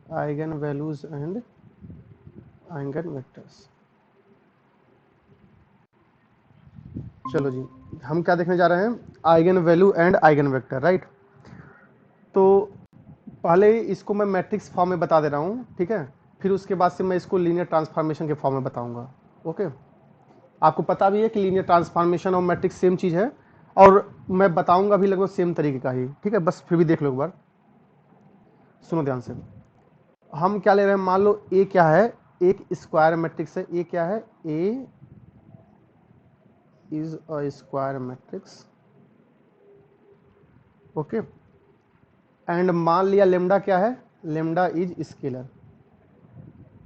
Eigen values and eigen vectors. चलो जी, हम क्या देखने जा रहे हैं? Eigen value and eigen vector, right. तो पहले इसको मैं मैट्रिक्स फॉर्म में बता दे रहा हूँ, ठीक है, फिर उसके बाद से मैं इसको लीनियर ट्रांसफॉर्मेशन के फॉर्म में बताऊंगा। ओके, आपको पता भी है कि लीनियर ट्रांसफॉर्मेशन और मैट्रिक्स सेम चीज़ है, और मैं बताऊंगा भी लगभग सेम तरीके का ही, ठीक है, बस फिर भी देख लो एक बार, सुनो ध्यान से। हम क्या ले रहे हैं? मान लो ए क्या है? एक स्क्वायर मैट्रिक्स है। ए क्या है? A is a square matrix. Okay, and मान लिया लेमडा क्या है? Lambda is scalar.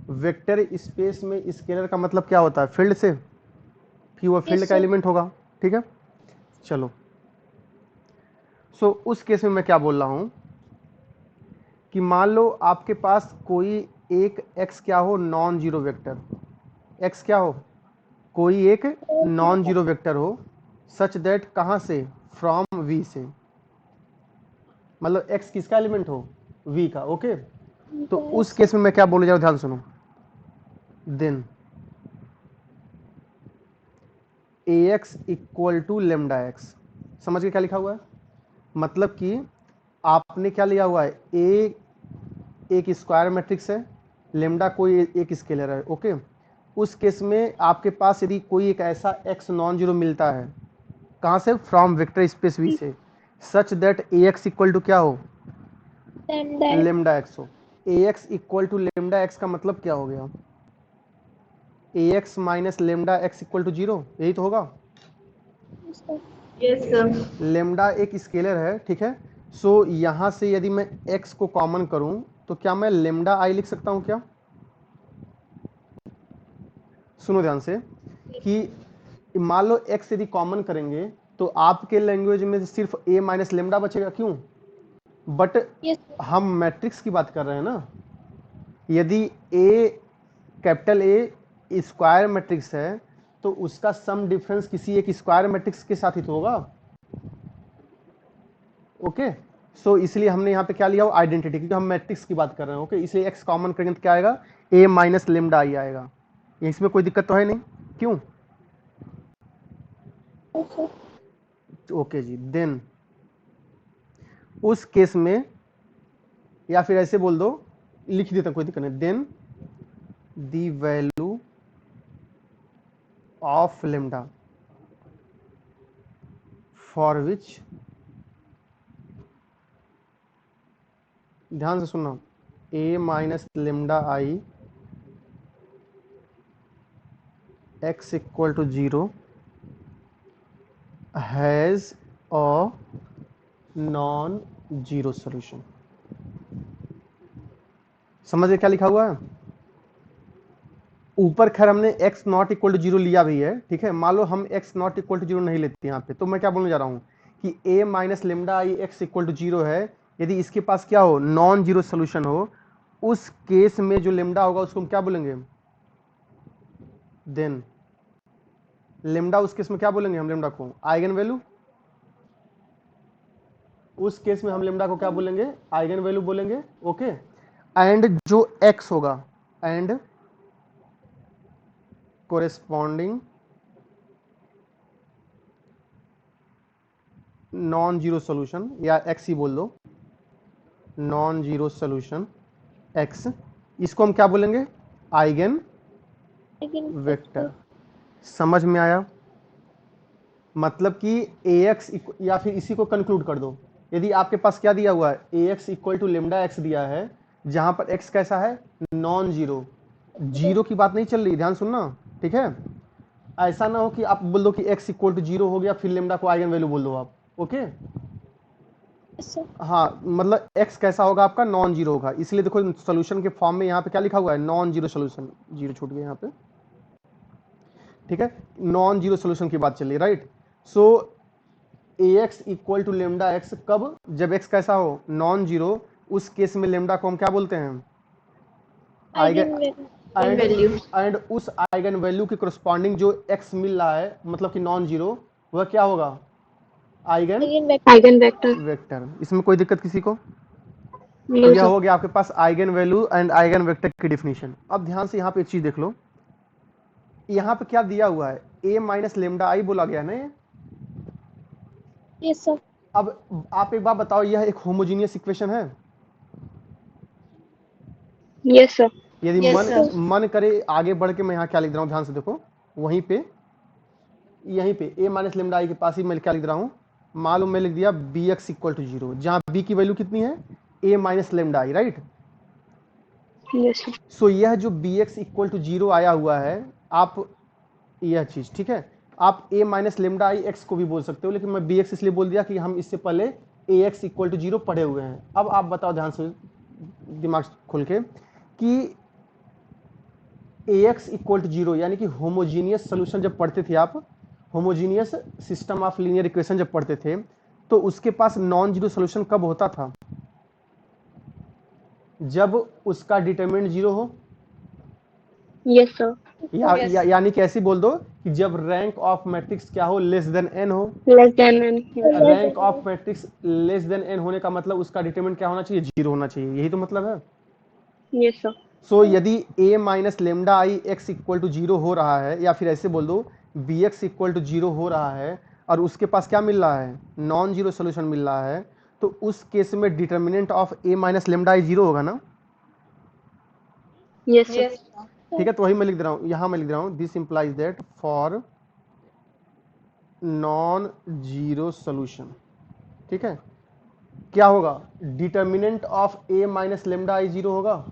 Vector space में स्केलर का मतलब क्या होता है? फील्ड से, कि वो फील्ड यस का सर। एलिमेंट होगा, ठीक है। चलो, सो उस केस में मैं क्या बोल रहा हूं कि मान लो आपके पास कोई एक x क्या हो? Non zero vector. x क्या हो? कोई एक नॉन जीरो वेक्टर हो, सच दैट कहां से? फ्रॉम v से, मतलब x किसका एलिमेंट हो? v का। ओके, तो उस यस सर। केस में मैं क्या बोलने जा रहा हूं, ध्यान सुनो। Then ax equal to lambda x. समझ के क्या लिखा हुआ है? मतलब कि आपने क्या लिया हुआ है? ए एक स्क्वायर मैट्रिक्स है, लेमडा कोई एक स्केलर है। ओके, उस केस में आपके पास यदि कोई एक ऐसा एक्स नॉन जीरो मिलता है, कहाँ से? फ्रॉम वेक्टर स्पेस वी से, such that A x equal to क्या हो? लेमडा लेमडा एक्स हो। A x equal to lambda X का मतलब क्या हो गया? A X minus lambda X equal to zero, यही तो होगा। Yes sir. लेमडा एक स्केलर है, ठीक है। सो यहाँ से यदि मैं x को कॉमन करूं तो क्या मैं लेमडा आई लिख सकता हूं क्या? सुनो ध्यान से, कि मान लो x यदि कॉमन करेंगे तो आपके लैंग्वेज में सिर्फ a माइनस लेमडा बचेगा, क्यों? बट यस हम मैट्रिक्स की बात कर रहे हैं ना। यदि a capital A square matrix है तो उसका सम डिफरेंस किसी एक स्क्वायर मैट्रिक्स के साथ ही तो होगा। ओके, सो इसलिए हमने यहाँ पे क्या लिया हो? आइडेंटिटी, क्योंकि हम मैट्रिक्स की बात कर रहे हैं। ओके, इसलिए x कॉमन करेंगे तो क्या आएगा? a माइनस लेमडा आई आएगा। इसमें कोई दिक्कत तो है नहीं, क्यों? सर। ओके जी, देन उस केस में, या फिर ऐसे बोल दो, लिख देता, कोई दिक्कत नहीं। Then the value of lambda for which, ध्यान से सुनना, a minus lambda I x equal to zero has a non zero solution. समझ गए क्या लिखा हुआ है? ऊपर खैर हमने x not equal to zero लिया भी है, ठीक है। मान लो हम x not equal to zero नहीं लेते यहाँ पे, तो मैं क्या बोलने जा रहा हूँ कि a minus lambda I x equal to zero है। यदि इसके पास क्या हो? नॉन जीरो सोल्यूशन हो, उस केस में जो लेमडा होगा उसको हम क्या बोलेंगे? देन लेमडा, उस केस में क्या बोलेंगे हम? लेमडा को आइगन वैल्यू। उस केस में हम लेमडा को क्या बोलेंगे? आइगन वैल्यू बोलेंगे। ओके, एंड जो x होगा, and corresponding non zero solution, या x ही बोल दो, नॉन जीरो सोल्यूशन x, इसको हम क्या बोलेंगे? Eigen vector. समझ में आया? मतलब कि ax या फिर इसी को कंक्लूड कर दो। यदि आपके पास क्या दिया हुआ है? ax equal to lambda x दिया है, जहां पर x कैसा है? Non zero. जीरो की बात नहीं चल रही, ध्यान सुनना, ठीक है। ऐसा ना हो कि आप बोल दो कि x इक्वल टू जीरो हो गया, फिर लेमडा को आइगन वैल्यू बोल दो आप। ओके, हाँ, मतलब x कैसा होगा आपका? नॉन जीरो होगा। इसलिए देखो सोल्यूशन के फॉर्म में यहाँ पे क्या लिखा हुआ है? Non zero solution. जीरो छूट गया यहाँ पे, ठीक है। नॉन जीरो सोल्यूशन की बात चल रही है, right. So ax equal to lambda x कब? जब x कैसा हो? Non zero. उस केस में लेमडा को हम क्या बोलते हैं? Eigen. Eigen and value. And उस आइगन वैल्यू के करस्पॉन्डिंग जो x मिल रहा है, मतलब कि नॉन जीरो, वह क्या होगा? Eigen eigen eigen vector. Vector. इसमें कोई दिक्कत किसी को? तो यह हो गया आपके पास eigen value and eigen vector की डिफिनीशन। अब ध्यान से यहाँ पे एक चीज देख लो, यहाँ पे क्या दिया हुआ है, a माइनस लेमडा आई बोला गया ना ये। Yes, sir. अब आप एक बात बताओ, यह एक होमोजीनियस इक्वेशन है? Yes sir. यदि Yes, मन sir. मन करे आगे बढ़ के, मैं यहाँ क्या लिख रहा हूँ ध्यान से देखो, वहीं पे यहीं पे a माइनस लेमडा आई के पास ही मैं क्या लिख रहा हूँ, मालूम मैं लिख दिया B x equal to zero, जहाँ b की वैल्यू कितनी है, a minus lambda I, right. Yes sir. So यह जो B x equal to zero आया हुआ है, आप यह चीज ठीक है, आप a minus lambda I x को भी बोल सकते हो, लेकिन मैं बी एक्स इसलिए बोल दिया कि हम इससे पहले ए एक्स इक्वल टू जीरो पढ़े हुए हैं। अब आप बताओ ध्यान से, दिमाग खोल के, कि ए एक्स इक्वल टू जीरो यानी कि होमोजीनियस सोल्यूशन जब पढ़ते थे आप, homogeneous system of linear equation जब पढ़ते थे, तो उसके पास नॉन जीरो सोल्यूशन कब होता था, जब उसका डिटरमिनेंट जीरो हो, यस सर। यानी कि ऐसे बोल दो कि जब रैंक ऑफ मैट्रिक्स क्या हो, लेस देन एन हो। Less than n. Rank of matrix less than n होने का मतलब उसका डिटरमिनेंट क्या होना चाहिए, जीरो होना चाहिए, यही तो मतलब है। Yes sir. सो यदि a minus lambda I x equal to zero हो रहा है, या फिर ऐसे बोल दो b x equal to zero हो रहा है, और उसके पास क्या मिल रहा है, नॉन जीरो सोल्यूशन मिल रहा है, तो उस केस में determinant of a minus lambda I zero होगा ना। Yes sir. ठीक है, तो वही मैं लिख दे रहा हूँ, यहाँ मैं लिख दे रहा हूँ, this implies that for non zero solution, ठीक है, क्या होगा, determinant of a minus lambda I zero होगा।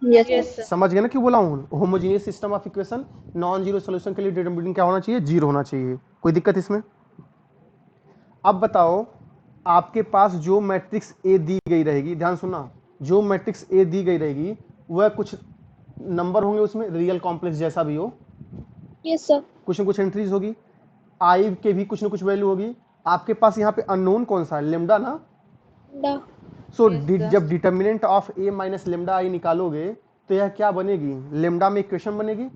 Yes sir. समझ गए ना क्यों बोला हूँ, homogeneous system of equation non zero solution के लिए डिटरमिनेंट क्या होना चाहिए, जीरो होना चाहिए। कोई दिक्कत इसमें? अब बताओ, आपके पास जो मैट्रिक्स ए दी गई रहेगी, ध्यान सुनना, जो मैट्रिक्स ए दी गई रहेगी वह कुछ नंबर होंगे उसमें, रियल कॉम्प्लेक्स जैसा भी हो, Yes, sir. कुछ न कुछ एंट्रीज होगी, आई के भी कुछ न कुछ वैल्यू होगी। आपके पास यहाँ पे अननोन कौन सा है, लेमडा ना। Da. सो जब determinant of A minus lambda आई निकालोगे, तो यह क्या बनेगी, लेमडा में इक्वेशन बनेगी,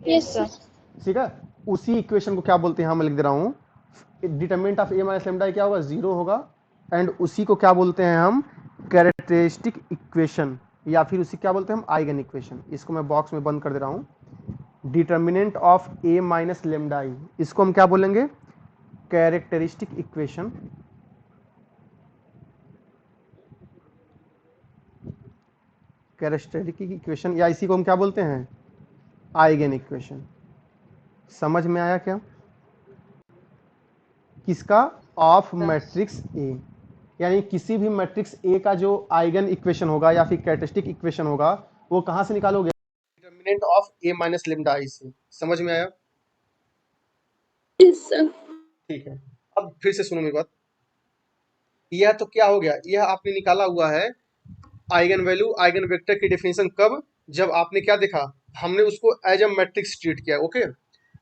Yes, sir. ठीक है। उसी इक्वेशन को क्या बोलते हैं, यहाँ मैं लिख दे रहा हूँ, determinant of A minus lambda क्या होगा, जीरो होगा, एंड उसी को क्या बोलते हैं हम, कैरेक्टरिस्टिक इक्वेशन, या फिर उसी क्या बोलते हैं हम, आइगन इक्वेशन। इसको मैं बॉक्स में बंद कर दे रहा हूँ, determinant of A minus lambda आई, इसको हम क्या बोलेंगे, कैरेक्टरिस्टिक इक्वेशन, कैरेक्टरिस्टिक इक्वेशन, या इसी को हम क्या बोलते हैं, आइगन इक्वेशन। समझ में आया क्या, किसका, ऑफ मैट्रिक्स ए, यानी किसी भी मैट्रिक्स ए का जो आइगन इक्वेशन होगा या फिर कैरेक्टरिस्टिक इक्वेशन होगा, वो कहां से निकालोगे, determinant of A minus lambda आई से। समझ में आया? Yes, sir. ठीक है, अब फिर से सुनो मेरी बात, यह तो क्या हो गया, यह आपने निकाला हुआ है आइगन वैल्यू आइगन वेक्टर की डेफिनेशन, कब, जब आपने क्या देखा, हमने उसको एज अ मैट्रिक्स ट्रीट किया, ओके।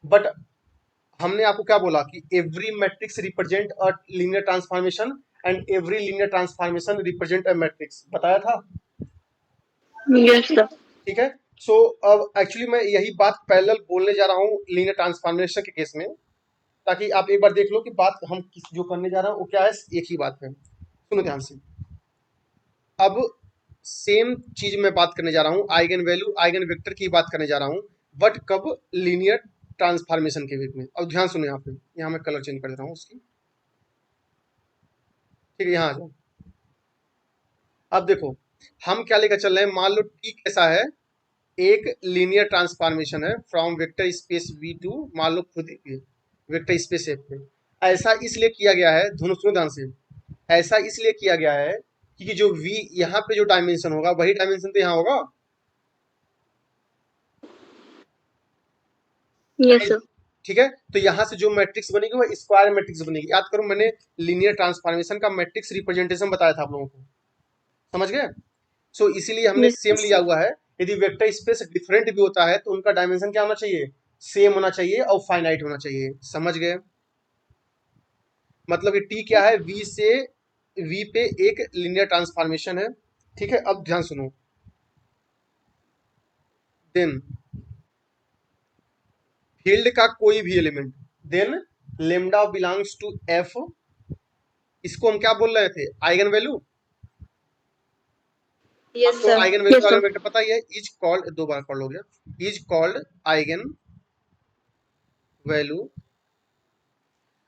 बट हमने आपको क्या बोला कि every matrix represent a linear transformation and every linear transformation represent a matrix, बताया था। Yes sir. ठीक है, सो अब एक्चुअली मैं यही बात पैरेलल बोलने जा रहा हूँ लीनियर ट्रांसफॉर्मेशन के केस में, ताकि आप एक बार देख लो कि बात हम जो करने जा रहे हैं वो क्या है, एक ही बात है। सुनो ध्यान से, अब सेम चीज मैं बात करने जा रहा हूँ, आइगन वैल्यू आइगन वेक्टर की बात करने जा रहा हूँ, बट कब, लीनियर ट्रांसफॉर्मेशन के बीच में। अब ध्यान सुनो, यहाँ पे यहाँ मैं कलर चेंज कर दे रहा हूँ उसकी, ठीक है, यहाँ आ जाओ। अब देखो, हम क्या लेकर चल रहे हैं, मान लो टी कैसा है, एक लीनियर ट्रांसफॉर्मेशन है from vector space V to, मान लो खुद वेक्टर स्पेस एफ पे। ऐसा इसलिए किया गया है, दोनों सुनो ध्यान से, ऐसा इसलिए किया गया है क्योंकि जो वी यहाँ पे जो डायमेंशन होगा वही डायमेंशन तो यहाँ होगा। Yes sir. ठीक है, तो यहाँ से जो मैट्रिक्स बनेगी वो स्क्वायर मैट्रिक्स बनेगी। याद करो, मैंने लीनियर ट्रांसफॉर्मेशन का मैट्रिक्स रिप्रेजेंटेशन बताया था आप लोगों को, समझ गए। सो इसीलिए हमने सेम लिया हुआ है, यदि वेक्टर स्पेस डिफरेंट भी होता है तो उनका डायमेंशन क्या होना चाहिए, सेम होना चाहिए और फाइनाइट होना चाहिए। समझ गए, मतलब कि टी क्या है, वी से वी पे एक लीनियर ट्रांसफॉर्मेशन है। ठीक है, अब ध्यान सुनो, देन फील्ड का कोई भी element, then lambda belongs to F इसको हम क्या बोल रहे थे, आइगन वैल्यू। Yes, आपको sir. आइगन वैल्यू Yes, का sir. आइगन वेक्टर पता ही है, इज कॉल्ड, दो बार कॉल्ड हो गया, is called eigen value.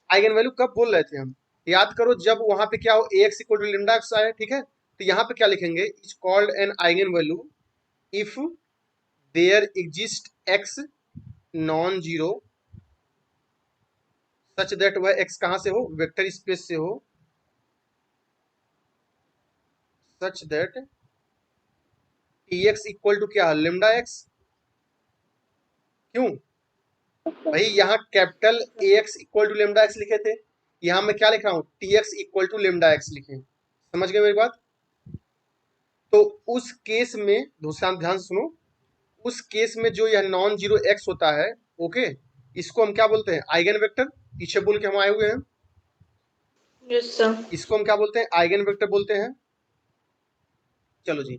Eigen value कब बोल रहे थे हम, याद करो, जब वहां पे क्या हो, ax equal to lambda X आए, ठीक है, तो यहाँ पे क्या लिखेंगे, is called an eigen value if there exist x non zero such that वह x कहां से हो, वेक्टर स्पेस से हो, such that tx equal to क्या, लिम्डा एक्स। क्यों भाई, यहाँ capital ax equal to lambda X लिखे थे, यहाँ मैं क्या लिख रहा हूँ, tx equal to lambda X लिखे, समझ गए मेरी बात। तो उस केस में ध्यान से सुनो, उस केस में जो यह नॉन जीरो एक्स होता है, ओके, इसको हम क्या बोलते हैं, आइगन वेक्टर। पीछे बोल के हम आए हुए हैं, Yes, sir. इसको हम क्या बोलते हैं, आइगन वेक्टर बोलते हैं। चलो जी,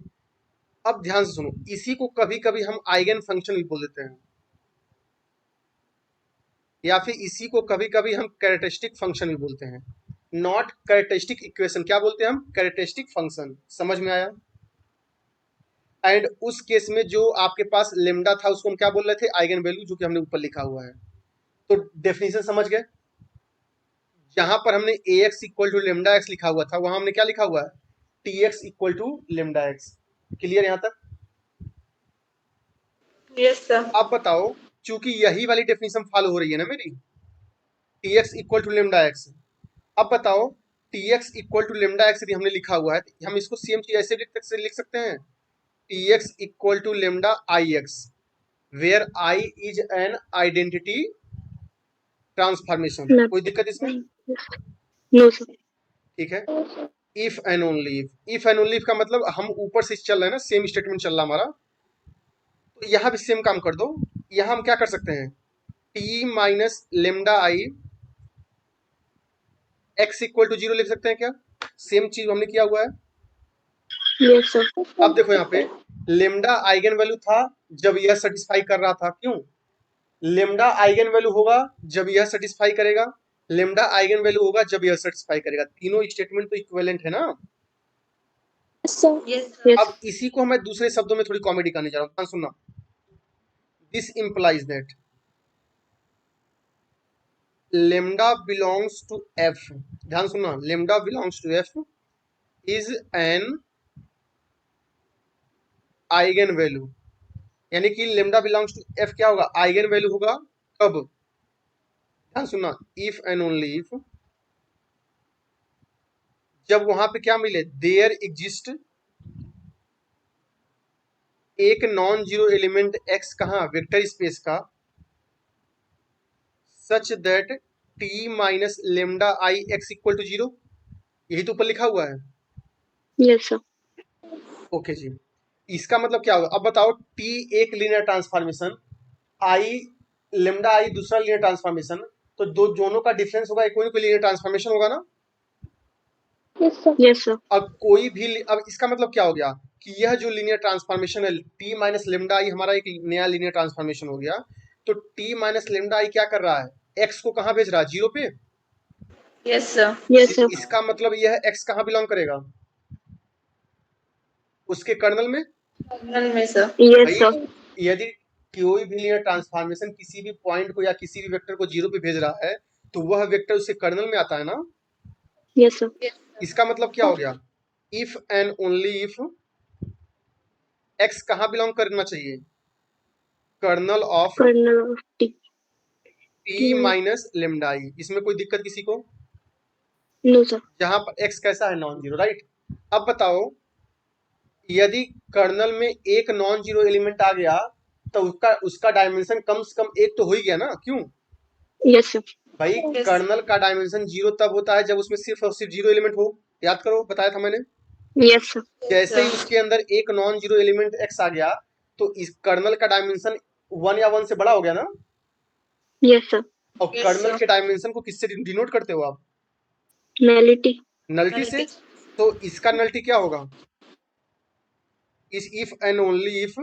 अब ध्यान से सुनो, इसी को कभी कभी हम आइगन फंक्शन भी बोल देते हैं, या फिर इसी को कभी कभी हम कैरेक्टरिस्टिक फंक्शन भी बोलते हैं। नॉट कैरेक्टरिस्टिक इक्वेशन, क्या बोलते हैं हम, कैरेक्टरिस्टिक फंक्शन। समझ में आया। एंड उस केस में जो आपके पास लेमडा था उसको हम क्या बोल रहे थे, आइगन वैल्यू, जो कि हमने ऊपर लिखा हुआ है। तो डेफिनेशन समझ गए, जहां पर हमने ax equal to lambda x लिखा हुआ था, वहां हमने क्या लिखा हुआ है, tx equal to lambda x. Clear यहां तक। Yes, sir. अब बताओ, चूंकि यही वाली डेफिनेशन फॉलो हो रही है ना मेरी, tx equal to lambda x. अब बताओ, tx equal to lambda x यदि हमने लिखा हुआ है, तो हम इसको सेम चीज ऐसे लिख सकते हैं, tx equal to lambda I x, where i is an identity transformation. No. कोई दिक्कत इसमें, No, sir. ठीक है। If and only if, if and only if का मतलब हम ऊपर से चल रहे हैं ना, सेम स्टेटमेंट चल रहा हमारा, तो यहाँ भी सेम काम कर दो। यहाँ हम क्या कर सकते हैं, T minus lambda I x equal to zero लिख सकते हैं क्या, सेम चीज हमने किया हुआ है। Yes, sir. अब देखो यहाँ पे, लेमडा आइगन वैल्यू था जब यह सेटिस्फाई कर रहा था, क्यों, लेमडा आइगन वैल्यू होगा जब यह सेटिस्फाई करेगा, लेमडा आइगन वैल्यू होगा जब यह सेटिस्फाई करेगा, तीनों स्टेटमेंट तो इक्विवेलेंट है ना। Yes, sir. Yes, sir. Yes. अब इसी को मैं दूसरे शब्दों में थोड़ी कॉमेडी करने जा रहा हूँ, सुनना। This implies that lambda belongs to F, ध्यान सुनना, lambda belongs to F is an eigen value, यानी कि लेमडा बिलोंग्स टू एफ क्या होगा, आइगन वैल्यू होगा। कब, ध्यान सुनना, इफ एंड ओनली इफ, जब वहां पे क्या मिले, देयर एग्जिस्ट एक नॉन जीरो एलिमेंट एक्स, कहा, वेक्टर स्पेस का, such that T minus lambda I x equal to zero, यही तो ऊपर लिखा हुआ है। Yes, sir. ओके जी, इसका मतलब क्या होगा, अब बताओ, टी एक linear transformation, I lambda I दूसरा लीनियर ट्रांसफॉर्मेशन, तो दो दोनों का डिफरेंस होगा, कोई ना कोई लीनियर ट्रांसफॉर्मेशन होगा ना। Yes, sir. Yes, sir. अब कोई भी, अब इसका मतलब क्या हो गया, कि यह जो लीनियर ट्रांसफॉर्मेशन है, टी माइनस लेमडा आई हमारा एक नया लीनियर ट्रांसफॉर्मेशन हो गया। तो टी माइनस लेमडा आई क्या कर रहा है, एक्स को कहां भेज रहा है, जीरो पे। Yes, sir. Yes, sir. इसका मतलब यह एक्स कहां बिलोंग करेगा, उसके कर्नल में। None में, sir. Yes, भाई, sir. यदि कोई भी लीनियर ट्रांसफॉर्मेशन किसी भी पॉइंट को या किसी भी वेक्टर को जीरो पे भेज रहा है, तो वह वेक्टर उसके कर्नल में आता है ना। Yes, sir. इसका मतलब क्या हो गया, if and only if x कहां बिलोंग करना चाहिए, kernel of Kernel of T. T minus lambda I. इसमें कोई दिक्कत किसी को, No, sir. जहां पर एक्स कैसा है, नॉन जीरो, राइट। अब बताओ, यदि कर्नल में एक नॉन जीरो एलिमेंट आ गया, तो उसका उसका डायमेंशन कम से कम एक तो हो ही गया ना, क्यों Yes, sir. भाई, Yes. कर्नल का डायमेंशन जीरो तब होता है जब उसमें सिर्फ और सिर्फ जीरो एलिमेंट हो, याद करो, बताया था मैंने। Yes, sir. जैसे ही उसके अंदर एक नॉन जीरो एलिमेंट एक्स आ गया, तो इस कर्नल का डायमेंशन वन या वन से बड़ा हो गया ना। Yes, sir. और Yes, कर्नल sir. के डायमेंशन को किससे डिनोट करते हो आप, Nullity. नल्टी से। तो इसका नल्टी क्या होगा, इस if and only if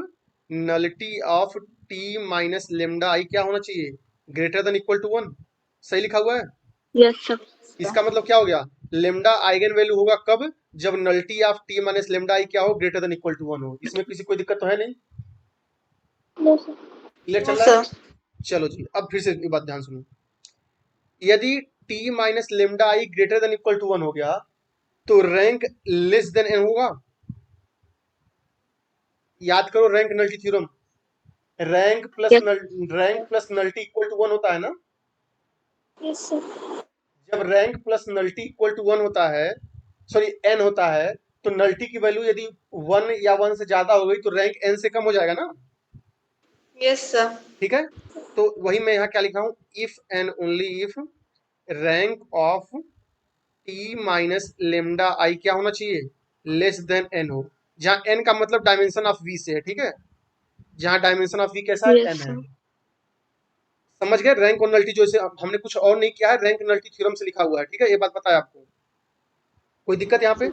nullity of T minus lambda I क्या होना चाहिए, greater than equal to one. सही लिखा हुआ है। Yes, sir. इसका मतलब क्या हो गया, लेमडा आइगन वैल्यू होगा कब, जब nullity of T minus lambda I क्या हो, ग्रेटर देन इक्वल टू 1 हो। इसमें किसी कोई दिक्कत तो है नहीं, नो सर। क्लियर चल नो रहा है? सर। चलो जी, अब फिर से ये बात ध्यान सुनो। यदि T minus lambda I greater than equal to 1 हो गया तो रैंक लेस देन एन होगा। याद करो rank nullity theorem, rank plus Yes. Nullity equal to 1 होता है ना। Yes sir. जब rank plus nullity equal to 1 होता है, सॉरी एन होता है, तो नल्टी की वैल्यू यदि 1 या 1 से ज्यादा हो गई तो रैंक एन से कम हो जाएगा ना। Yes sir. ठीक है, तो वही मैं यहाँ क्या लिखा हूं, if and only if rank of T minus lambda I क्या होना चाहिए, लेस देन एन हो, जहां एन का मतलब डायमेंशन ऑफ वी से है। ठीक है, जहां डायमेंशन ऑफ वी कैसा है, Yes, एन है। sir. समझ गए, रैंक और नल्टी जो इसे हमने कुछ और नहीं किया है, रैंक नल्टी थ्योरम से लिखा हुआ है। ठीक है, ये बात बताया आपको, कोई दिक्कत यहाँ पे?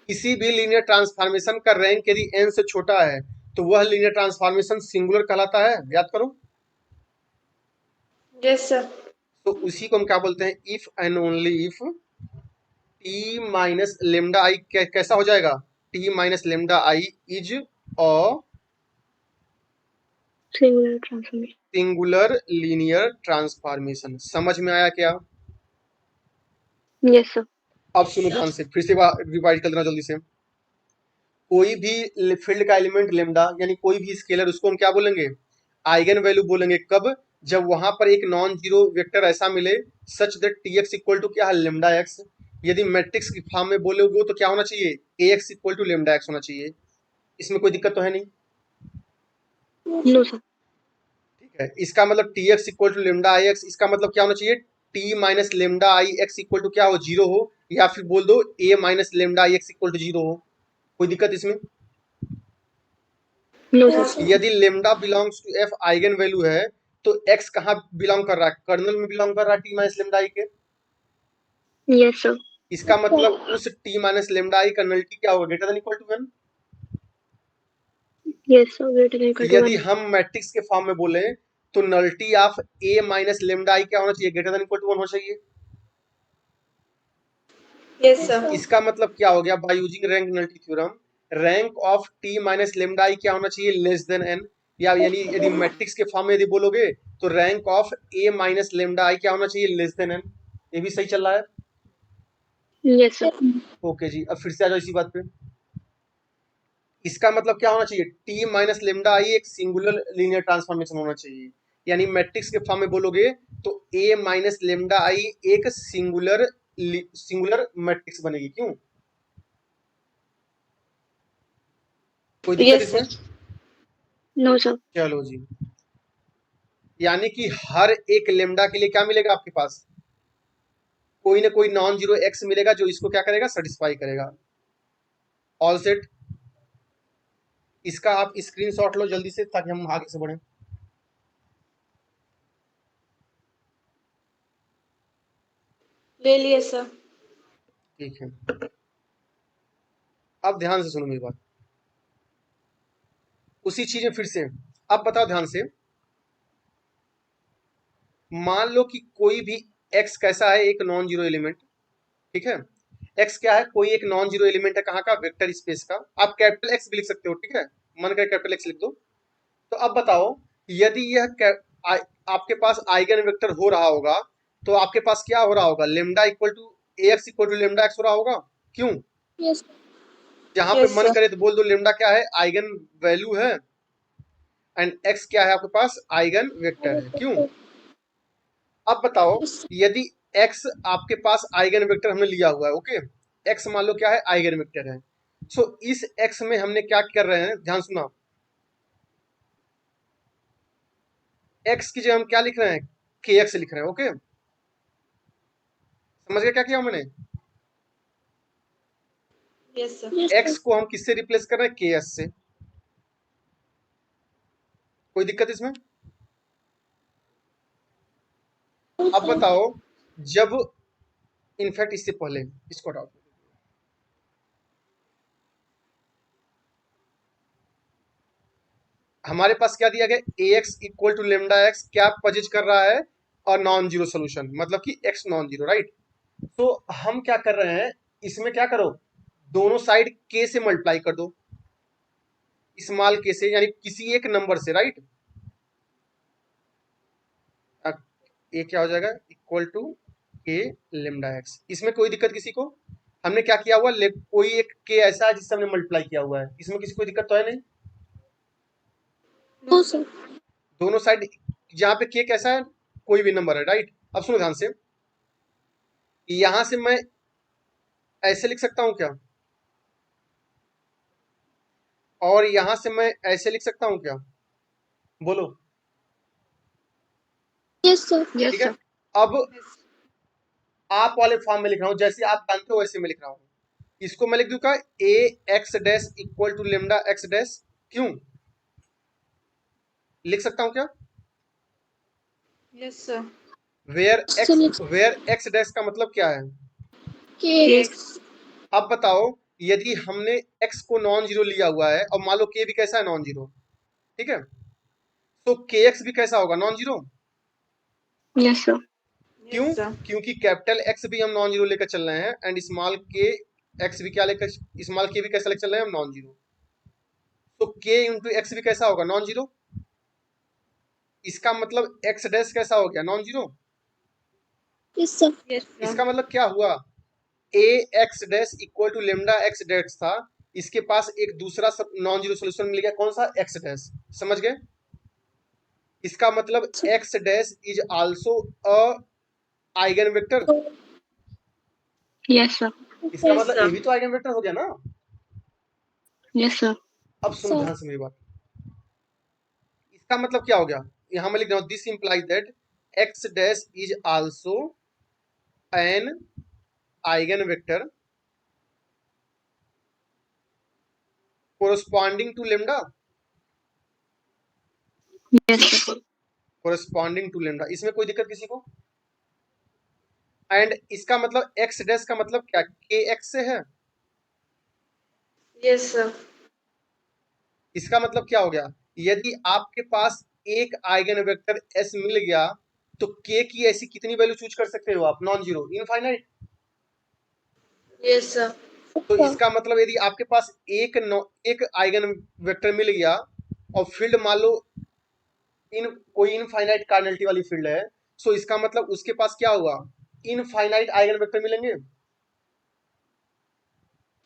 किसी भी लीनियर ट्रांसफॉर्मेशन का रैंक यदि एन से छोटा है तो वह लीनियर ट्रांसफॉर्मेशन सिंगुलर कहलाता है, याद करो। Yes sir. तो उसी को हम क्या बोलते हैं, if and only if T minus lambda आई कैसा हो जाएगा, T minus lambda I is a Singular transformation. Singular linear transformation. समझ में आया क्या? Yes, sir. अब सुनो ध्यान से, फिर से रिवाइज कर देना जल्दी से। कोई भी फील्ड का एलिमेंट लेमडा यानी कोई भी स्केलर, उसको हम क्या बोलेंगे, आइगन वैल्यू बोलेंगे। कब, जब वहां पर एक नॉन जीरो वेक्टर ऐसा मिले such that T x equal to क्या है, लेमडा एक्स। यदि मैट्रिक्स की फॉर्म में बोलोगे तो क्या होना चाहिए, A x equal to lambda X होना चाहिए। इसमें कोई दिक्कत तो है नहीं? No, sir. ठीक है, इसका मतलब T x equal to lambda I X, इसका मतलब क्या होना चाहिए, T minus lambda I x equal to क्या हो, जीरो हो, या फिर बोल दो A minus lambda I x equal to zero हो। कोई दिक्कत इसमें? No, sir. यदि लेमडा belongs to F eigen value है तो एक्स कहाँ बिलोंग कर रहा है, कर्नल में बिलोंग कर रहा है टी माइनस लेमडा आई के। Yes, sir. इसका मतलब उस टी माइनस लेमडा आई का नल्टी क्या होगा, greater than equal to 1। Yes, sir. Greater than equal to यदि 1. हम मैट्रिक्स के फॉर्म में बोले तो nullity of A minus lambda I क्या होना चाहिए, ग्रेटर देन इक्वल टू 1 होना चाहिए। Yes sir. इसका मतलब क्या हो गया, by using rank nullity theorem, rank of T minus lambda I क्या होना चाहिए, लेस देन एन। या यानी यदि मैट्रिक्स के फॉर्म में यदि बोलोगे तो rank of A minus lambda I क्या होना चाहिए, लेस देन एन। ये भी सही चल रहा है? Yes, sir. ओके जी, अब फिर से आ जाओ इसी बात पे। इसका मतलब क्या होना चाहिए, टी माइनस लेमडा आई एक सिंगुलर लीनियर ट्रांसफॉर्मेशन होना चाहिए। यानी मैट्रिक्स के फॉर्म में बोलोगे तो ए माइनस लेमडा आई एक सिंगुलर मैट्रिक्स बनेगी। क्यों, कोई दिक्कत यस इसमें? सर। No, sir. चलो जी, यानी कि हर एक लेमडा के लिए क्या मिलेगा आपके पास, कोई ना कोई नॉन जीरो एक्स मिलेगा जो इसको क्या करेगा, सेटिस्फाई करेगा। All set. इसका आप स्क्रीनशॉट लो जल्दी से ताकि हम आगे से बढ़े। ले लिए सर। ठीक है, अब ध्यान से सुनो मेरी बात, उसी चीज में फिर से। अब बताओ ध्यान से, मान लो कि कोई भी x कैसा है, एक नॉन जीरो एलिमेंट। ठीक है, x क्या है, कोई एक नॉन जीरो एलिमेंट है, कहाँ का, वेक्टर स्पेस का। आप कैपिटल x भी लिख सकते हो। ठीक है, मन करे कैपिटल x लिख दो। तो अब बताओ, यदि आपके पास आइगन वेक्टर हो रहा होगा तो आपके पास क्या हो रहा होगा, lambda equal to a x equal to lambda x हो रहा होगा। क्यों, यस। जहां पे यस मन सर। करे तो बोल दो लेमडा क्या है, आइगन वैल्यू है, एंड एक्स क्या है आपके पास, आइगन वेक्टर है। क्यों, अब बताओ, यदि x आपके पास आइगन वेक्टर हमने लिया हुआ है, ओके, x मान लो क्या है, आइगन वेक्टर है। सो इस x में हमने क्या कर रहे हैं, ध्यान सुना, x की जगह हम क्या लिख रहे हैं, kx लिख रहे हैं। ओके, समझ गए क्या किया मैंने, यस सर। x को हम किससे रिप्लेस कर रहे हैं, ks से। कोई दिक्कत इसमें? अब बताओ, जब इनफैक्ट इससे पहले इसको हटाओ, हमारे पास क्या दिया गया, ax equal to lambda x क्या पजेज कर रहा है, अ नॉन जीरो सोल्यूशन, मतलब कि x नॉन जीरो, राइट। तो हम क्या कर रहे हैं, इसमें क्या करो, दोनों साइड k से मल्टीप्लाई कर दो, स्मॉल k से, यानी किसी एक नंबर से, राइट। ये क्या हो जाएगा, equal to k lambda x। इसमें कोई दिक्कत किसी को, हमने क्या किया हुआ, कोई एक k ऐसा है जिससे हमने मल्टीप्लाई किया हुआ है, इसमें किसी कोई दिक्कत तो है नहीं। No sir. दोनों साइड जहां पे k कैसा है, कोई भी नंबर है, राइट। अब सुनो ध्यान से, यहां से मैं ऐसे लिख सकता हूं क्या, और यहां से मैं ऐसे लिख सकता हूं क्या, बोलो। Yes sir. Yes, ठीक है, sir. अब आप वाले फॉर्म में लिख रहा हूं, जैसे आप जानते हो वैसे मैं लिख रहा हूं। इसको मैं लिख दूं क्या, A X dash equal to lambda X dash, क्यों लिख सकता हूं क्या, yes sir. Where X dash का मतलब क्या है। Yes. अब बताओ, यदि हमने x को नॉन जीरो लिया हुआ है और मान लो k भी कैसा है, नॉन जीरो, ठीक है, तो kx भी कैसा होगा, नॉन जीरो। Yes, sir. क्यों, यस सर। क्योंकि कैपिटल x भी हम नॉन जीरो लेकर चल रहे हैं, एंड स्मॉल k x भी क्या लेकर, स्मॉल k भी कैसा लेकर चल रहे हैं हम, नॉन जीरो। तो k इंटू एक्स भी कैसा होगा, नॉन जीरो। इसका मतलब x डैश कैसा हो गया, non zero. Yes sir. Yes इसका सर। मतलब क्या हुआ, A X dash equal to lambda X dash था, इसके पास एक दूसरा नॉन जीरो सोल्यूशन मिल गया, कौन सा, एक्स डैश। समझ गए, इसका मतलब x dash is also a eigen vector. Yes, sir. इसका यस मतलब सर। ये भी तो आइगन वेक्टर हो गया ना। Yes, sir. अब सुनो ध्यान से मेरी बात, इसका मतलब क्या हो गया, यहां मैं लिख रहा हूं, this implies that x dash is also an eigen vector corresponding to lambda, Yes, sir. Corresponding to lambda. इसमें कोई दिक्कत किसी को, एंड इसका मतलब एक्स डैश का मतलब क्या, के एक्स से है। Yes sir. इसका मतलब क्या हो गया, यदि आपके पास एक आइगन वेक्टर एस मिल गया, तो के की ऐसी कितनी वैल्यू चूज कर सकते हो आप, non zero, infinite. Yes sir. तो इसका मतलब यदि आपके पास एक आइगन वेक्टर मिल गया, और फील्ड मान लो इन कोई इनफाइनाइट कार्डिनलिटी वाली फील्ड है, सो इसका मतलब उसके पास क्या हुआ, इनफाइनाइट आइगन वेक्टर मिलेंगे।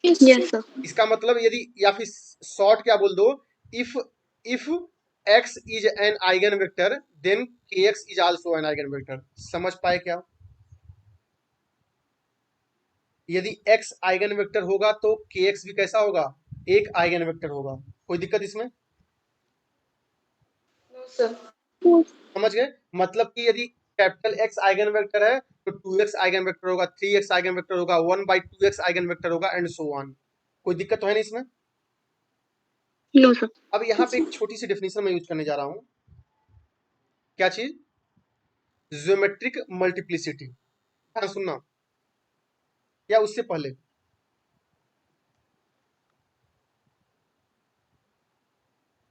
Yes, sir. इसका मतलब यदि, या फिर शॉर्ट क्या बोल दो, if if x is an eigen vector then kx is also an eigen vector. समझ पाए क्या, यदि x आइगन वेक्टर होगा तो kx भी कैसा होगा, एक आइगन वेक्टर होगा। कोई दिक्कत इसमें, नो सर। समझ गए, मतलब कि यदि कैपिटल X आइगन वेक्टर है तो 2x आइगन वेक्टर होगा, 3x आइगन वेक्टर होगा, 1/2x आइगन वेक्टर होगा, एंड सो ऑन। कोई दिक्कत तो है नहीं इसमें। No, sir. अब यहाँ पे एक छोटी सी डेफिनेशन मैं यूज करने जा रहा हूं, क्या चीज, ज्योमेट्रिक मल्टीप्लिसिटी। ध्यान सुनना, या उससे पहले,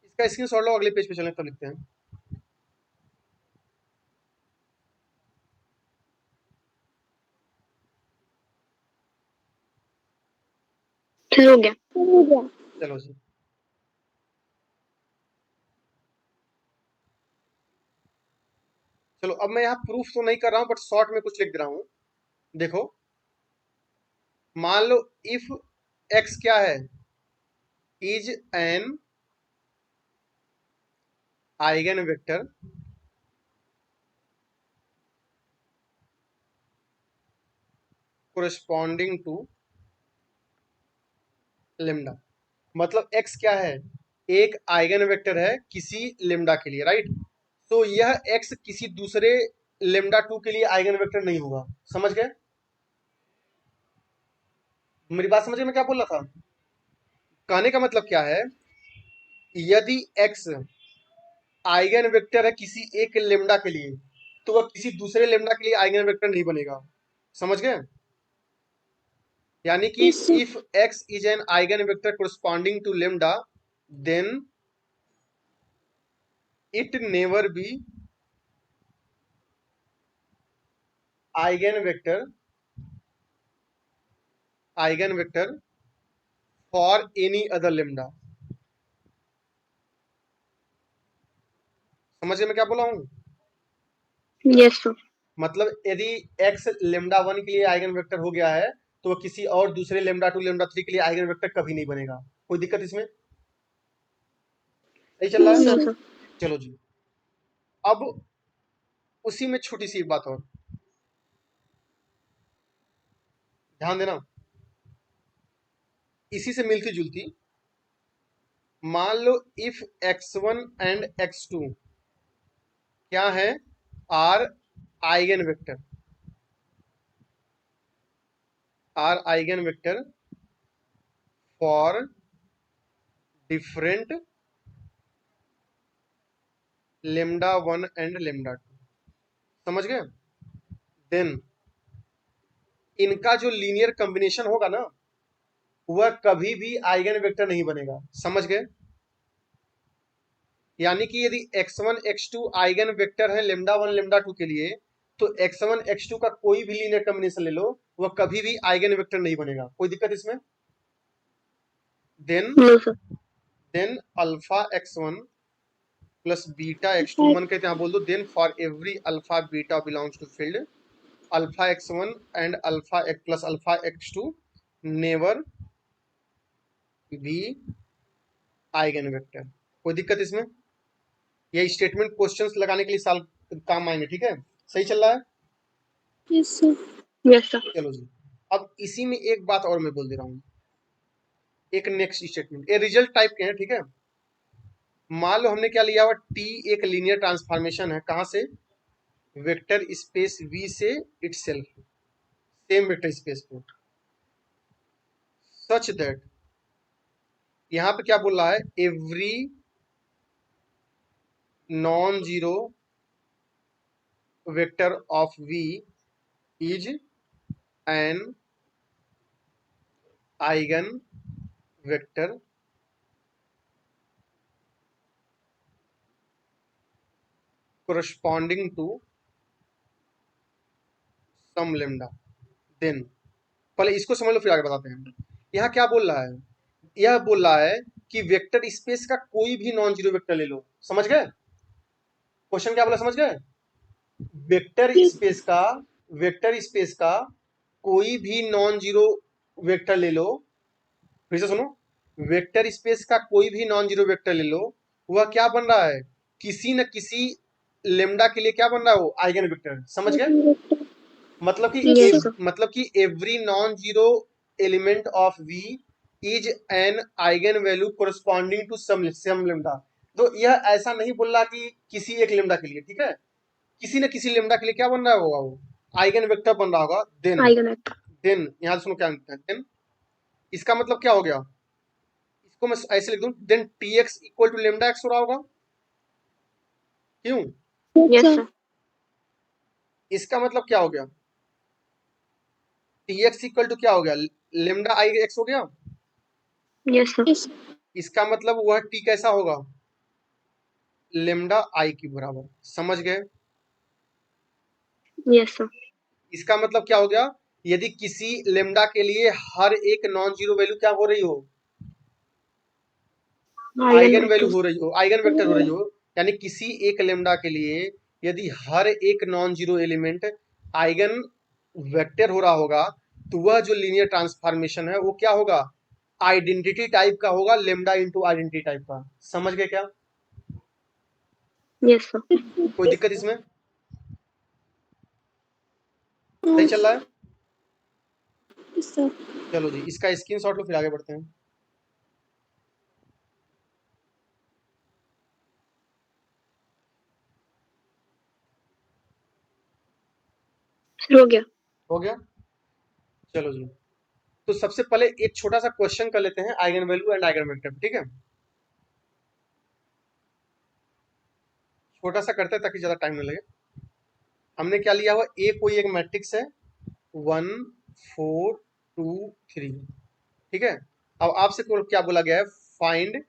इसका स्क्रीनशॉट लो, अगले पेज पे चलें तब लिखते हैं। Sir, हो गया. चलो जी, चलो अब मैं यहाँ प्रूफ तो नहीं कर रहा हूं, बट शॉर्ट में कुछ लिख दे रहा हूं। देखो, मान लो इफ x क्या है, is an eigen vector corresponding to lambda. मतलब x क्या है, एक आइगन वेक्टर है किसी लेमडा के लिए, राइट। तो यह x किसी दूसरे लेमडा 2 के लिए आइगन वेक्टर नहीं होगा। समझ गए, मेरी बात समझ में क्या बोल रहा था, कहने का मतलब क्या है, यदि x आइगन वेक्टर है किसी एक लेमडा के लिए, तो वह किसी दूसरे लेमडा के लिए आइगन वेक्टर नहीं बनेगा। समझ गए, यानी कि if x is an eigen vector corresponding to lambda, then it never be eigen vector for any other lambda. समझ गए मैं क्या बोला हूं? Yes, sir. मतलब यदि x लेमडा 1 के लिए आइगन वेक्टर हो गया है तो वह किसी और दूसरे लेमडा 2 लेमडा 3 के लिए आइगन वेक्टर कभी नहीं बनेगा। कोई दिक्कत इसमें? सही चल रहा है? No, sir. चलो जी, अब उसी में छोटी सी एक बात और ध्यान देना, इसी से मिलती जुलती। मान लो इफ x1 एंड x2 क्या है? Are eigen vector, are eigen vector for different lambda 1 and lambda 2। समझ गए? देन इनका जो लीनियर कॉम्बिनेशन होगा ना, वह कभी भी आइगन वेक्टर नहीं बनेगा। समझ गए? यानी कि यदि x1 x2 आइगन वेक्टर है लेमडा 1 लेमडा 2 के लिए, तो x1 x2 का कोई भी लीनियर कॉम्बिनेशन ले लो, वह कभी भी आइगन वेक्टर नहीं बनेगा। कोई दिक्कत इसमें? Then No, sir. Alpha x1 plus beta x2, मन के यहाँ बोल दो, then for every alpha beta belongs to field, alpha x1 and alpha plus alpha x2 never be eigen vector. कोई दिक्कत इसमें? ये स्टेटमेंट क्वेश्चंस लगाने के लिए साल काम आएंगे। ठीक है? सही चल रहा है? Yes, sir. Yes, sir. चलो जी, अब इसी में एक बात और मैं बोल दे रहा हूँ, एक नेक्स्ट स्टेटमेंट, ये रिजल्ट टाइप के हैं। ठीक है? मान लो हमने क्या लिया हुआ, टी एक लीनियर ट्रांसफॉर्मेशन है, कहां से? वेक्टर स्पेस वी से इटसेल्फ, सेम वेक्टर स्पेस को, सच दैट, यहां पे क्या बोल रहा है? Every non zero vector of V is an eigen vector corresponding to some lambda। Then पहले इसको समझ लो फिर आगे बताते हैं। यहाँ क्या बोल रहा है? यह बोल रहा है कि वेक्टर स्पेस का कोई भी नॉन जीरो वेक्टर ले लो। समझ गए क्वेश्चन क्या बोला? समझ गए? वेक्टर स्पेस का कोई भी नॉन जीरो वेक्टर ले लो। फिर से सुनो, वेक्टर स्पेस का कोई भी नॉन जीरो वेक्टर ले लो, वह क्या बन रहा है? किसी न किसी लेमडा के लिए क्या बन रहा है? वो आइगन वेक्टर। समझ गए? मतलब कि Yes, sir. मतलब कि every non zero element of V is an eigen value corresponding to some lambda. तो यह ऐसा नहीं बोल रहा कि किसी एक लेमडा के लिए, ठीक है, किसी न किसी लेमडा के लिए क्या बन रहा होगा? वो आइगन वेक्टर बन रहा होगा। Eigen vector. देन यहां सुनो क्या है। देन इसका मतलब क्या हो गया? इसको मैं ऐसे लिख दूं, then T x equal to lambda x हो रहा होगा। क्यों? Yes, sir. इसका मतलब क्या हो गया? टी एक्स इक्वल टू क्या हो गया? लेमडा आई एक्स हो गया। Yes, sir. Yes. इसका मतलब वह टी कैसा होगा? लेमडा आई के बराबर। समझ गए? Yes, sir. इसका मतलब क्या हो गया? यदि किसी लेमडा के लिए हर एक नॉन जीरो वैल्यू क्या हो रही हो? Eigen eigen value vector. हो रही हो, आइगन वेक्टर हो रही हो, यानी किसी एक लेमडा के लिए यदि हर एक non zero element eigen vector हो रहा होगा, तो वह जो लीनियर ट्रांसफॉर्मेशन है वो क्या होगा? आइडेंटिटी टाइप का होगा, लेमडा इंटू आइडेंटिटी टाइप का। समझ गए क्या? Yes, sir. कोई दिक्कत इसमें? सही चल रहा है? Yes, sir. चलो जी, इसका स्क्रीनशॉट लो, फिर आगे बढ़ते हैं। फिर हो गया। हो गया? चलो जी, तो सबसे पहले एक छोटा सा क्वेश्चन कर लेते हैं eigen value and eigen vector. ठीक है, छोटा सा करते हैं ताकि ज्यादा टाइम न लगे। हमने क्या लिया हुआ? ए कोई एक मैट्रिक्स है 1 4 2 3। ठीक है, अब आपसे क्या बोला गया है? Find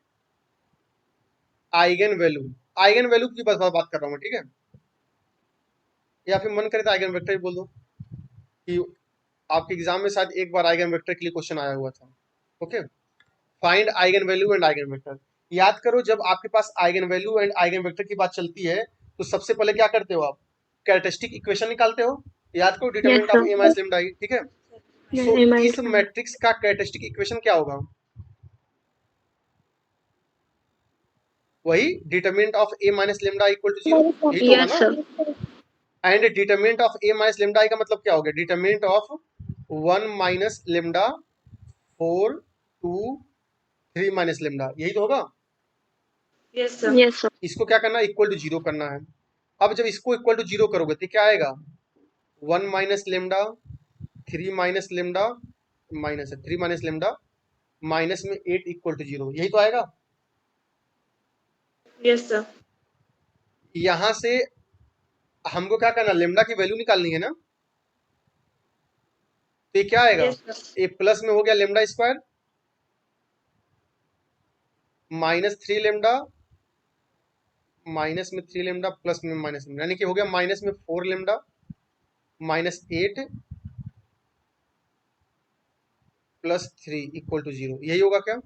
eigen value. Eigen value की बात कर रहा हूँ मैं। ठीक है, या फिर मन करे तो आइगन वेक्टर ही बोल दो। कि आपके एग्जाम में शायद एक बार आइगन वेक्टर के लिए क्वेश्चन आया हुआ था। Okay, find eigen value and eigen vector. याद करो, जब आपके पास eigen value and eigen vector की बात चलती है तो सबसे पहले क्या करते हो आप? कैरेक्टरिस्टिक इक्वेशन निकालते हो। याद करो, Yes, determinant sir. Of A minus lambda I, ठीक है। Yeah, सो am I इस मैट्रिक्स का कैरेक्टरिस्टिक इक्वेशन क्या होगा? वही determinant of A minus lambda equal to 0, यही तो होगा Yes, ना। sir. And determinant of A minus lambda I का मतलब क्या हो गया? Determinant of 1 minus lambda 4 2 3 minus lambda, यही तो होगा। Yes, sir. Yes, sir. इसको क्या करना है? इक्वल टू 0 करना है। अब जब इसको इक्वल टू 0 करोगे तो क्या आएगा? 1 minus lambda 3 minus lambda minus 3 minus lambda minus में 8 इक्वल टू 0, यही तो आएगा। Yes, sir. यहां से हमको क्या करना? लैम्डा की वैल्यू निकालनी है ना। तो ये क्या आएगा? Yes, sir. ये प्लस में हो गया lambda square minus 3 lambda minus में 3 लैम्डा प्लस में माइनस लैम्डा, यानी कि हो गया माइनस में 4 lambda minus 8 plus 3 equal to 0, यही होगा क्या?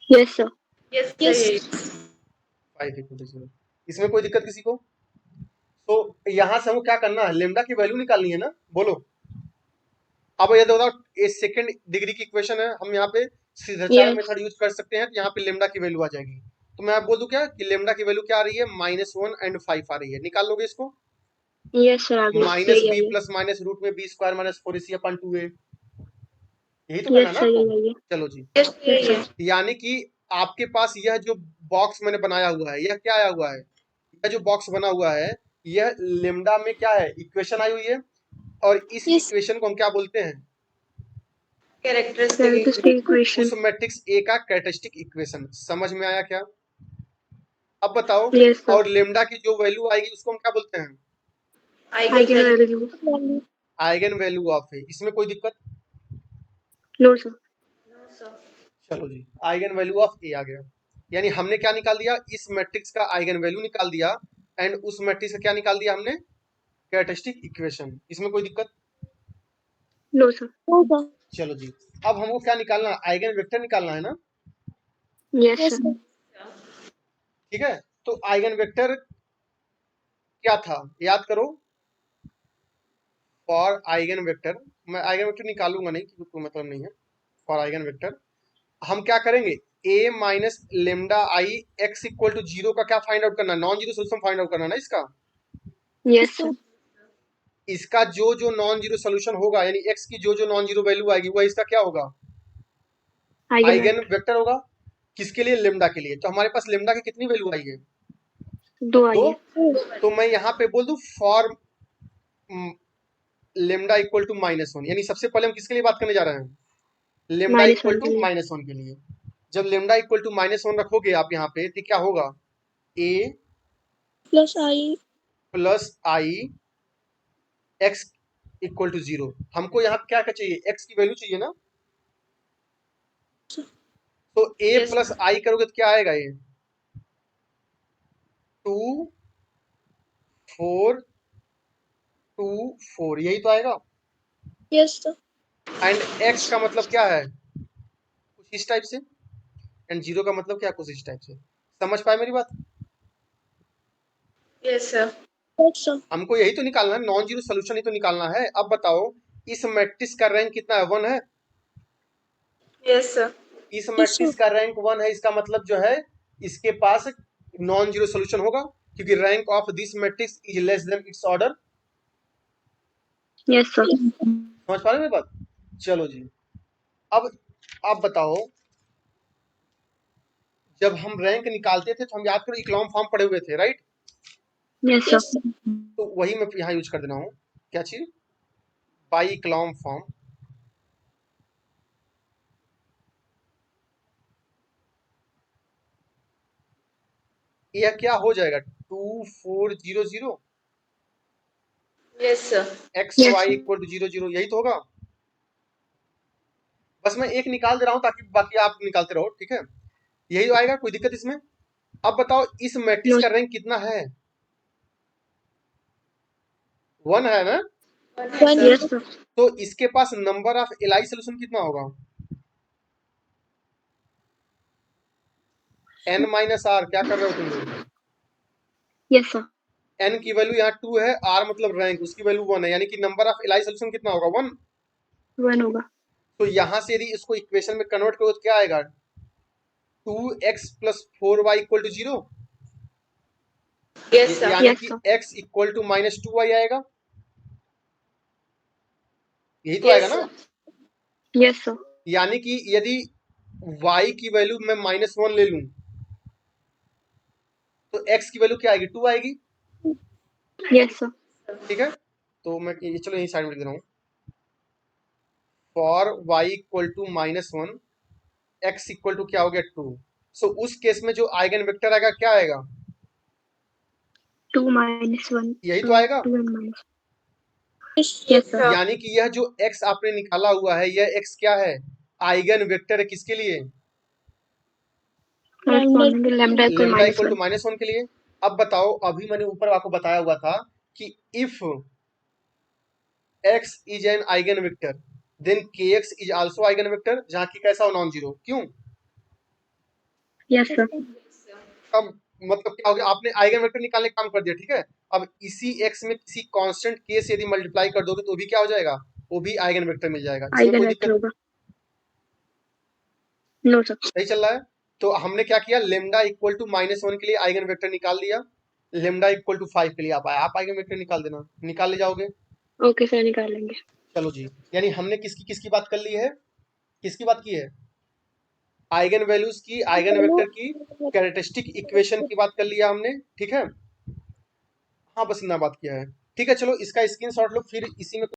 Yes, sir. Yes, Yes. 5 equal to 0। इसमें कोई दिक्कत किसी को? तो यहां से हमको क्या करना है? लैम्डा की वैल्यू निकालनी है ना। बोलो। अब ये बताओ, ये सेकंड डिग्री की इक्वेशन है, हम यहाँ पे सीधाचार Yes. मेथड यूज कर सकते हैं, तो यहाँ पे लेमडा की वैल्यू आ जाएगी। तो मैं आप बोल दूं क्या कि लेमडा की वैल्यू क्या आ रही है? -1 एंड 5 आ रही है। निकाल लोगे इसको? Yes, sir. आगे माइनस यही बी आइए. प्लस माइनस रूट में बी स्क्वायर माइनस 4ac/2a, यही तो करना है Yes, ना sir. आपको। यही आइए. चलो जी। Yes, यही है. यानी कि आपके पास यह जो बॉक्स मैंने बनाया हुआ है, यह क्या आया हुआ है? यह जो बॉक्स बना हुआ है, यह लेमडा में क्या है? इक्वेशन आई हुई है। और इस Yes. इक्वेशन को हम क्या बोलते हैं? Characteristic equation. उस मैट्रिक्स ए का कैरेक्टरिस्टिक इक्वेशन। समझ में आया क्या? अब बताओ, Yes, sir. और लेमडा की जो वैल्यू आएगी उसको हम क्या बोलते हैं? Eigenvalue. आइगन वैल्यू ऑफ ए। इसमें कोई दिक्कत? No, sir. चलो जी, आइगन वैल्यू ऑफ ए आ गया। यानी हमने क्या निकाल दिया? इस मैट्रिक्स का आइगन वैल्यू निकाल दिया, एंड उस मैट्रिक्स का क्या निकाल दिया हमने? Characteristic equation. इसमें कोई दिक्कत? No, sir. Over. चलो जी, अब हमको क्या निकालना है? आइगन वेक्टर निकालना है ना। Yes, Yes, sir. sir. ठीक है, तो आइगन वेक्टर क्या था? याद करो। फॉर आइगन वेक्टर, मैं आइगन वेक्टर निकालूंगा नहीं क्योंकि कोई मतलब नहीं है। फॉर आइगन वेक्टर हम क्या करेंगे? a minus lambda I x equal to 0 का क्या फाइंड आउट करना है? Non zero solution find out करना है ना इसका। Yes, sir. इसका जो जो नॉन जीरो सोल्यूशन होगा, यानी x की जो जो नॉन जीरो वैल्यू आएगी, वह इसका क्या होगा? Eigen Eigenvalue. वेक्टर होगा। किसके लिए? लेमडा के लिए। तो हमारे पास लेमडा की कितनी वैल्यू आई है? 2 दो। आइए. तो मैं यहाँ पे बोल दूं फॉर लेमडा इक्वल टू -1, यानी सबसे पहले हम किसके लिए बात करने जा रहे हैं? लेमडा -1 इक्वल टू के लिए. -1 के लिए। जब लेमडा इक्वल टू -1 रखोगे आप यहाँ पे, तो क्या होगा? a Plus I. Plus I x equal to 0। हमको यहाँ क्या क्या चाहिए? x की वैल्यू चाहिए ना। तो a प्लस आई करोगे तो क्या आएगा? ये 2 4 2 4, यही तो आएगा। Yes, sir. एंड x का मतलब क्या है? कुछ इस टाइप से। एंड 0 का मतलब क्या? कुछ इस टाइप से। समझ पाए मेरी बात? Yes, sir. Yes, sir. हमको यही तो निकालना है, नॉन जीरो सोल्यूशन ही तो निकालना है। अब बताओ, इस मैट्रिक्स का रैंक कितना है? 1 है। Yes, sir. इस Yes, sir. मैट्रिक्स का रैंक 1 है, इसका मतलब जो है इसके पास नॉन जीरो सोल्यूशन होगा, क्योंकि rank of this matrix is less than it's order. Yes, sir. समझ पा रहे मेरी बात? चलो जी, अब आप बताओ, जब हम रैंक निकालते थे तो हम याद करो इकोलॉन फॉर्म पढ़े हुए थे, right? Yes, Yes, sir. sir. तो वही मैं यहाँ यूज कर देना हूँ। क्या चीज? By echelon form. यह क्या हो जाएगा? 2 4 0 0 Yes, sir. X Yes, y sir. Equal to 0 0, यही तो होगा। बस मैं एक निकाल दे रहा हूँ ताकि बाकी आप निकालते रहो, ठीक है? यही तो आएगा, कोई दिक्कत इसमें? अब बताओ, इस मैट्रिक्स No, का रैंक कितना है? 1 है ना। One Yes, sir. तो इसके पास नंबर ऑफ एलआई सोल्यूशन कितना होगा? n माइनस आर, क्या कर रहे हो तुम लोग? Yes, sir. n की वैल्यू यहाँ 2 है, r मतलब रैंक, उसकी वैल्यू 1 है, यानी कि नंबर ऑफ एलआई सोल्यूशन कितना होगा? 1। 1 होगा। तो यहाँ से यदि इसको इक्वेशन में कन्वर्ट करो तो क्या आएगा? 2x + 4y = 0। Yes, sir. यानी Yes, कि sir. x = -2y आएगा, यही तो Yes, आएगा ना? sir. Yes, sir. यानी कि यदि y की वैल्यू मैं -1 ले लूं तो x की वैल्यू क्या आएगी? 2 आएगी। Yes, sir. ठीक है, तो मैं चलो यही साइड में लिख दे रहा हूँ। फॉर y = -1, x = क्या हो गया? 2। सो उस केस में जो आइगन वेक्टर आएगा क्या आएगा? 2 minus 1. यही तो आएगा। 2 and minus. yes sir. यानी कि यह जो x आपने निकाला हुआ है, यह x क्या है? आइगन वेक्टर है। किसके लिए? Corresponding to lambda equal lambda minus 1. -1 के लिए। अब बताओ, अभी मैंने ऊपर आपको बताया हुआ था कि if x is an eigen vector then kx is also eigen vector, जहां की कैसा हो? Non zero. क्यों? Yes, sir. अब मतलब क्या हो गया? आपने आइगन वेक्टर निकालने का काम कर दिया। ठीक है, अब इसी x में किसी कांस्टेंट k से यदि मल्टीप्लाई कर दोगे तो भी क्या हो जाएगा? वो भी आइगन वेक्टर मिल जाएगा। इसमें Eigen कोई vector दिक्कत होगा। No, sir. सही चल रहा है? तो हमने क्या किया? लेमडा = -1 के लिए आइगन वेक्टर निकाल दिया, लेमडा = 5 के लिए आप आइगन वेक्टर निकाल देना, निकाल ले जाओगे। Okay, sir, निकाल लेंगे। चलो जी, यानी हमने किसकी किसकी बात कर ली है? किसकी बात की है? आइगन वैल्यूज की, आइगन वेक्टर की, कैरेक्टरिस्टिक इक्वेशन की बात कर लिया हमने। ठीक है, हाँ बस इतना बात किया है। ठीक है, चलो इसका स्क्रीनशॉट लो, फिर इसी में